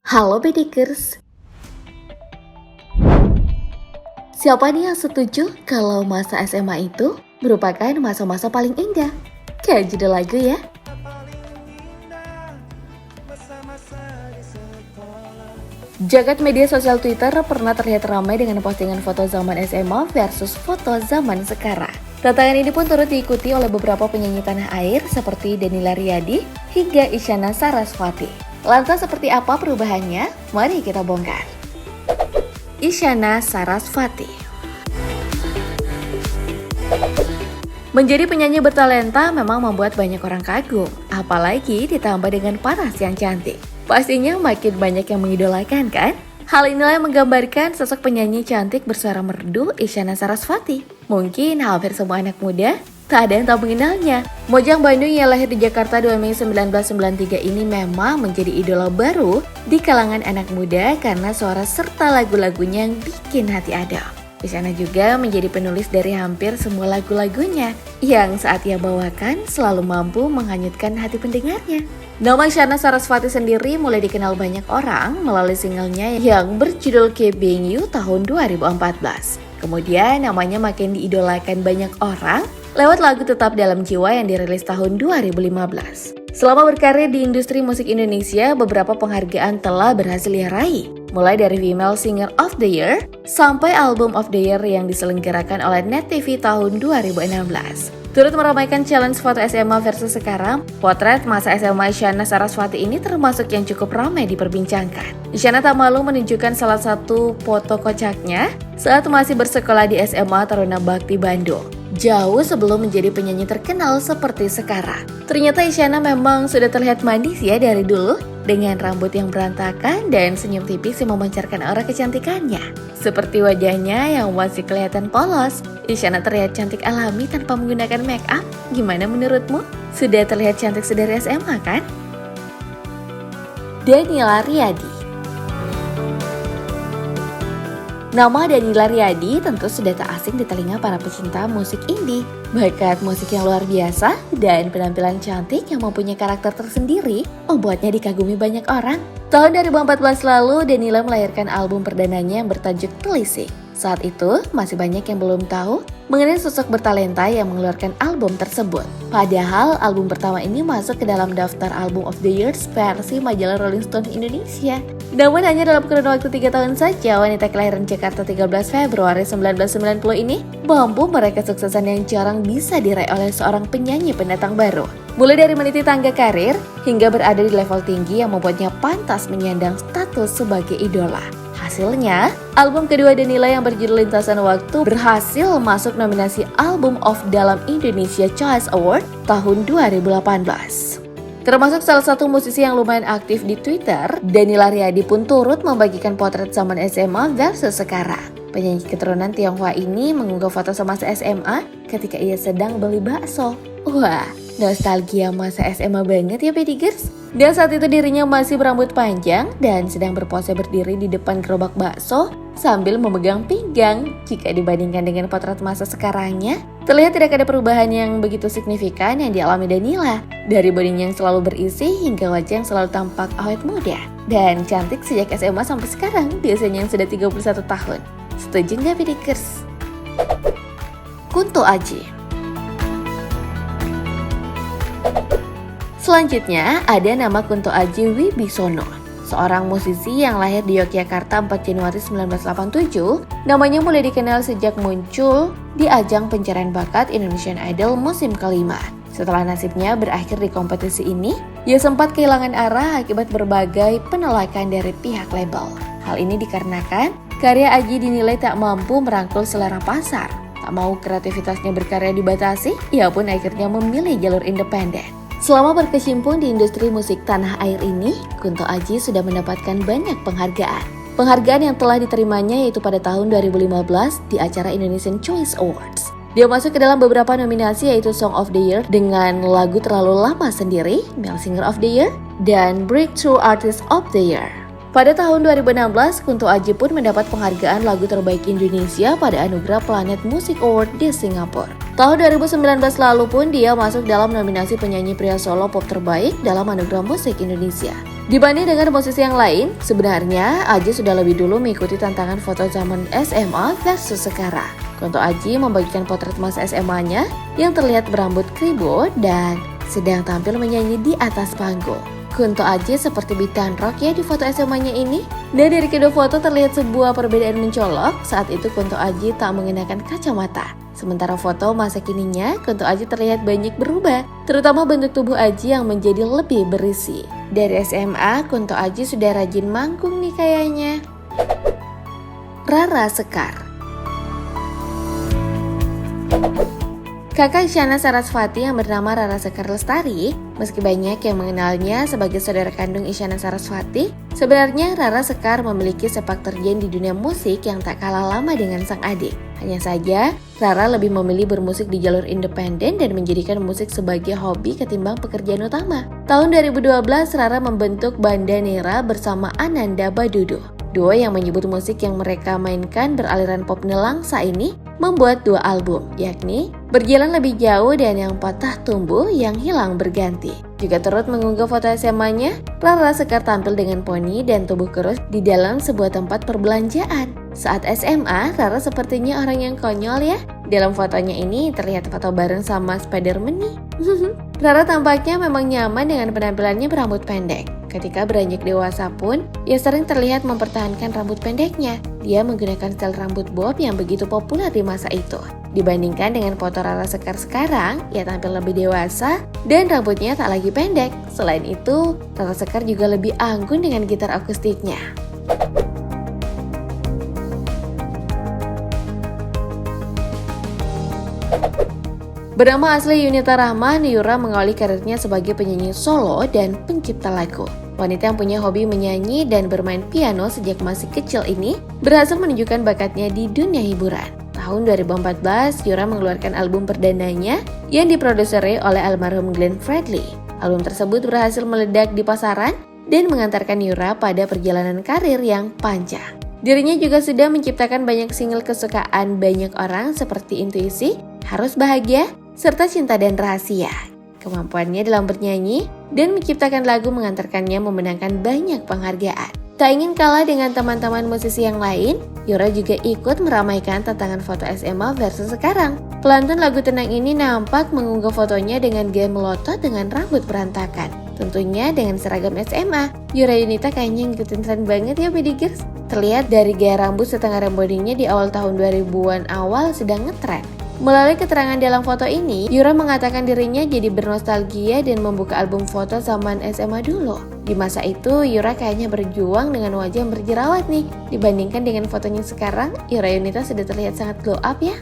Halo Bedikers, siapa nih yang setuju kalau masa SMA itu merupakan masa-masa paling indah? Kayak judul lagu ya. Jagat media sosial Twitter pernah terlihat ramai dengan postingan foto zaman SMA versus foto zaman sekarang. Tantangan ini pun turut diikuti oleh beberapa penyanyi tanah air seperti Danila Riyadi hingga Isyana Sarasvati. Lantas seperti apa perubahannya? Mari kita bongkar. Isyana Sarasvati menjadi penyanyi bertalenta memang membuat banyak orang kagum, apalagi ditambah dengan paras yang cantik. Pastinya makin banyak yang mengidolakan kan? Hal inilah yang menggambarkan sosok penyanyi cantik bersuara merdu Isyana Sarasvati. Mungkin hampir semua anak muda tak ada yang tak mengenalnya. Mojang Bandung yang lahir di Jakarta 2 Mei 1993 ini memang menjadi idola baru di kalangan anak muda karena suara serta lagu-lagunya yang bikin hati adem. Isyana juga menjadi penulis dari hampir semua lagu-lagunya yang saat ia bawakan selalu mampu menghanyutkan hati pendengarnya. Nama Isyana Sarasvati sendiri mulai dikenal banyak orang melalui singlenya yang berjudul Keep Being You tahun 2014. Kemudian namanya makin diidolakan banyak orang lewat lagu Tetap Dalam Jiwa yang dirilis tahun 2015. Selama berkarir di industri musik Indonesia, beberapa penghargaan telah berhasil ia raih. Mulai dari Female Singer of the Year sampai Album of the Year yang diselenggarakan oleh Net TV tahun 2016. Turut meramaikan challenge foto SMA versus sekarang, potret masa SMA Isyana Sarasvati ini termasuk yang cukup ramai diperbincangkan. Isyana tak malu menunjukkan salah satu foto kocaknya saat masih bersekolah di SMA Taruna Bakti Bandung. Jauh sebelum menjadi penyanyi terkenal seperti sekarang. Ternyata Isyana memang sudah terlihat manis ya dari dulu, dengan rambut yang berantakan dan senyum tipis yang memancarkan aura kecantikannya. Seperti wajahnya yang masih kelihatan polos, Isyana terlihat cantik alami tanpa menggunakan make up. Gimana menurutmu? Sudah terlihat cantik sedari SMA kan? Danila Riyadi. Nama Danila Riyadi tentu sudah tak asing di telinga para pecinta musik indie. Bakat musik yang luar biasa dan penampilan cantik yang mempunyai karakter tersendiri membuatnya dikagumi banyak orang. Tahun 2014 lalu, Danila melahirkan album perdananya yang bertajuk Telisik. Saat itu, masih banyak yang belum tahu mengenai sosok bertalenta yang mengeluarkan album tersebut. Padahal, album pertama ini masuk ke dalam daftar Album of the Year versi majalah Rolling Stone Indonesia. Namun hanya dalam kurun waktu 3 tahun saja, wanita kelahiran Jakarta 13 Februari 1990 ini mampu meraih kesuksesan yang jarang bisa diraih oleh seorang penyanyi pendatang baru. Mulai dari meniti tangga karir, hingga berada di level tinggi yang membuatnya pantas menyandang status sebagai idola. Hasilnya, album kedua Danila yang berjudul Lintasan Waktu berhasil masuk nominasi Album of dalam Indonesia Choice Award tahun 2018. Termasuk salah satu musisi yang lumayan aktif di Twitter, Danila Riyadi pun turut membagikan potret zaman SMA versus sekarang. Penyanyi keturunan Tionghoa ini mengunggah foto semasa SMA ketika ia sedang beli bakso. Wah, nostalgia masa SMA banget ya Pedigers. Dan saat itu dirinya masih berambut panjang dan sedang berpose berdiri di depan gerobak bakso sambil memegang pinggang. Jika dibandingkan dengan potret masa sekarangnya, terlihat tidak ada perubahan yang begitu signifikan yang dialami Danila. Dari bodinya yang selalu berisi hingga wajah yang selalu tampak awet muda dan cantik sejak SMA sampai sekarang di usianya yang sudah 31 tahun. Setuju nggak Pedikers? Kunto Aji. Selanjutnya ada nama Kunto Aji Wibisono, seorang musisi yang lahir di Yogyakarta 4 Januari 1987. Namanya mulai dikenal sejak muncul di ajang pencarian bakat Indonesian Idol musim kelima. Setelah nasibnya berakhir di kompetisi ini, ia sempat kehilangan arah akibat berbagai penolakan dari pihak label. Hal ini dikarenakan karya Aji dinilai tak mampu merangkul selera pasar. Tak mau kreativitasnya berkarya dibatasi, ia pun akhirnya memilih jalur independen. Selama berkecimpung di industri musik tanah air ini, Kunto Aji sudah mendapatkan banyak penghargaan. Penghargaan yang telah diterimanya yaitu pada tahun 2015 di acara Indonesian Choice Awards. Dia masuk ke dalam beberapa nominasi yaitu Song of the Year dengan lagu Terlalu Lama Sendiri, Male Singer of the Year, dan Breakthrough Artist of the Year. Pada tahun 2016, Kunto Aji pun mendapat penghargaan lagu terbaik Indonesia pada Anugerah Planet Music Award di Singapura. Tahun 2019 lalu pun dia masuk dalam nominasi penyanyi pria solo pop terbaik dalam Anugerah Musik Indonesia. Dibanding dengan musisi yang lain, sebenarnya Aji sudah lebih dulu mengikuti tantangan foto zaman SMA versus sekarang. Kunto Aji membagikan potret masa SMA-nya yang terlihat berambut kribo dan sedang tampil menyanyi di atas panggung. Kunto Aji seperti bintang rock ya di foto SMA-nya ini. Dan dari kedua foto terlihat sebuah perbedaan mencolok. Saat itu Kunto Aji tak mengenakan kacamata. Sementara foto masa kininya, Kunto Aji terlihat banyak berubah, terutama bentuk tubuh Aji yang menjadi lebih berisi. Dari SMA, Kunto Aji sudah rajin manggung nih kayaknya. Rara Sekar. Kakak Isyana Sarasvati yang bernama Rara Sekar Lestari, meski banyak yang mengenalnya sebagai saudara kandung Isyana Sarasvati, sebenarnya Rara Sekar memiliki sepak terjang di dunia musik yang tak kalah lama dengan sang adik. Hanya saja, Rara lebih memilih bermusik di jalur independen dan menjadikan musik sebagai hobi ketimbang pekerjaan utama. Tahun 2012, Rara membentuk Bandanera bersama Ananda Badudu. Duo yang menyebut musik yang mereka mainkan beraliran pop nelangsa ini membuat dua album, yakni Berjalan Lebih Jauh dan Yang Patah Tumbuh Yang Hilang Berganti. Juga turut mengunggah foto SMA-nya, Rara Sekar tampil dengan poni dan tubuh kurus di dalam sebuah tempat perbelanjaan. Saat SMA, Rara sepertinya orang yang konyol ya. Dalam fotonya ini terlihat foto bareng sama Spider-Man nih. Rara tampaknya memang nyaman dengan penampilannya berambut pendek. Ketika beranjak dewasa pun, ia sering terlihat mempertahankan rambut pendeknya. Dia menggunakan style rambut bob yang begitu populer di masa itu. Dibandingkan dengan foto Rara Sekar sekarang, ia tampil lebih dewasa dan rambutnya tak lagi pendek. Selain itu, Rara Sekar juga lebih anggun dengan gitar akustiknya. Bernama asli Yunita Rahman, Yura mengawali karirnya sebagai penyanyi solo dan pencipta lagu. Wanita yang punya hobi menyanyi dan bermain piano sejak masih kecil ini berhasil menunjukkan bakatnya di dunia hiburan. Tahun 2014, Yura mengeluarkan album perdananya yang diproduseri oleh almarhum Glenn Fredly. Album tersebut berhasil meledak di pasaran dan mengantarkan Yura pada perjalanan karir yang panjang. Dirinya juga sudah menciptakan banyak single kesukaan banyak orang seperti Intuisi, Harus Bahagia, serta Cinta dan Rahasia. Kemampuannya dalam bernyanyi dan menciptakan lagu mengantarkannya memenangkan banyak penghargaan. Tak ingin kalah dengan teman-teman musisi yang lain, Yura juga ikut meramaikan tantangan foto SMA versus sekarang. Pelantun lagu tenang ini nampak mengunggah fotonya dengan gaya melotot dengan rambut berantakan. Tentunya dengan seragam SMA. Yura Yunita kayaknya ngikutin tren banget ya Bedigers. Terlihat dari gaya rambut setengah rambodinya di awal tahun 2000-an awal sedang ngetren. Melalui keterangan dalam foto ini, Yura mengatakan dirinya jadi bernostalgia dan membuka album foto zaman SMA dulu. Di masa itu, Yura kayaknya berjuang dengan wajah yang berjerawat nih. Dibandingkan dengan fotonya sekarang, Yura Yunita sudah terlihat sangat glow up ya.